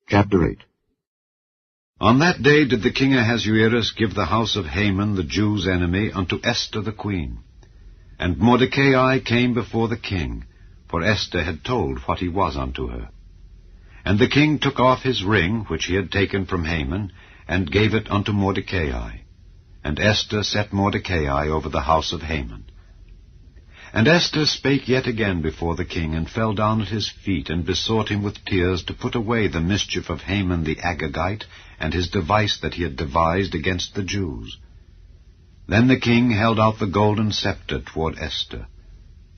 Chapter 8. On that day did the king Ahasuerus give the house of Haman, the Jews' enemy, unto Esther the queen. And Mordecai came before the king, for Esther had told what he was unto her. And the king took off his ring, which he had taken from Haman, and gave it unto Mordecai. And Esther set Mordecai over the house of Haman. And Esther spake yet again before the king, and fell down at his feet, and besought him with tears to put away the mischief of Haman the Agagite, and his device that he had devised against the Jews. Then the king held out the golden scepter toward Esther.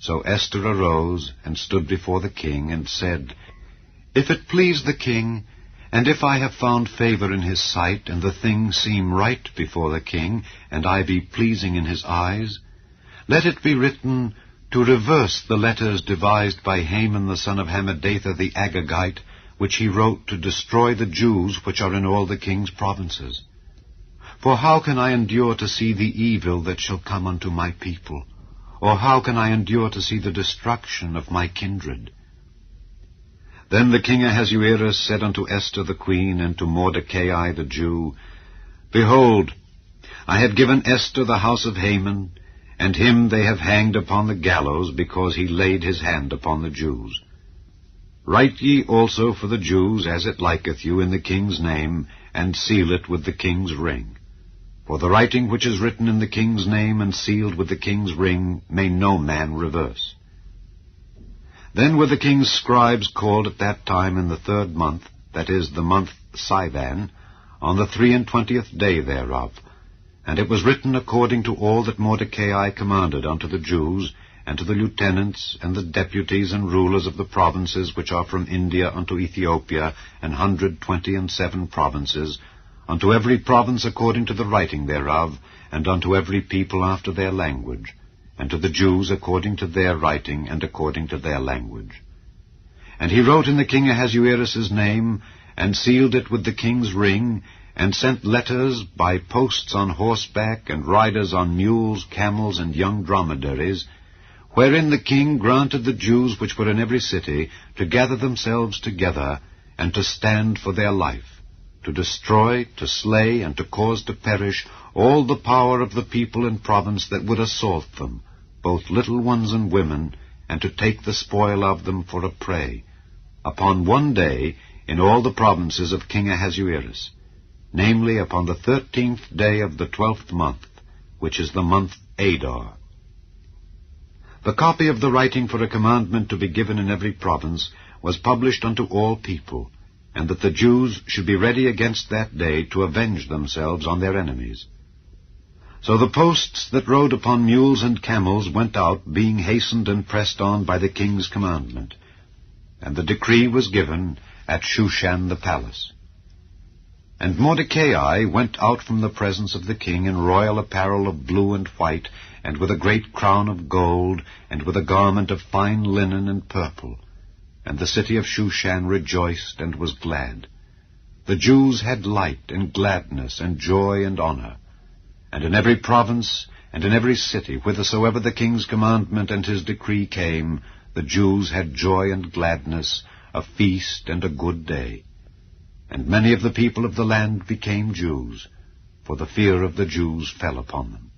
So Esther arose, and stood before the king, and said, If it please the king, and if I have found favor in his sight, and the thing seem right before the king, and I be pleasing in his eyes, let it be written, to reverse the letters devised by Haman the son of Hammedatha the Agagite, which he wrote to destroy the Jews which are in all the king's provinces. For how can I endure to see the evil that shall come unto my people? Or how can I endure to see the destruction of my kindred? Then the king Ahasuerus said unto Esther the queen, and to Mordecai the Jew, Behold, I have given Esther the house of Haman, and him they have hanged upon the gallows, because he laid his hand upon the Jews. Write ye also for the Jews, as it liketh you, in the king's name, and seal it with the king's ring. For the writing which is written in the king's name, and sealed with the king's ring, may no man reverse. Then were the king's scribes called at that time in the 3rd month, that is, the month Sivan, on the 23 day thereof. And it was written according to all that Mordecai commanded unto the Jews, and to the lieutenants, and the deputies and rulers of the provinces which are from India unto Ethiopia, 127 provinces, unto every province according to the writing thereof, and unto every people after their language, and to the Jews according to their writing, and according to their language. And he wrote in the king Ahasuerus' name, and sealed it with the king's ring, and sent letters by posts on horseback, and riders on mules, camels, and young dromedaries, wherein the king granted the Jews which were in every city to gather themselves together, and to stand for their life, to destroy, to slay, and to cause to perish all the power of the people in province that would assault them, both little ones and women, and to take the spoil of them for a prey, upon one day in all the provinces of King Ahasuerus, namely upon the 13th day of the 12th month, which is the month Adar. The copy of the writing for a commandment to be given in every province was published unto all people, and that the Jews should be ready against that day to avenge themselves on their enemies. So the posts that rode upon mules and camels went out, being hastened and pressed on by the king's commandment. And the decree was given at Shushan the palace. And Mordecai went out from the presence of the king in royal apparel of blue and white, and with a great crown of gold, and with a garment of fine linen and purple. And the city of Shushan rejoiced and was glad. The Jews had light and gladness and joy and honor. And in every province and in every city, whithersoever the king's commandment and his decree came, the Jews had joy and gladness, a feast and a good day. And many of the people of the land became Jews, for the fear of the Jews fell upon them.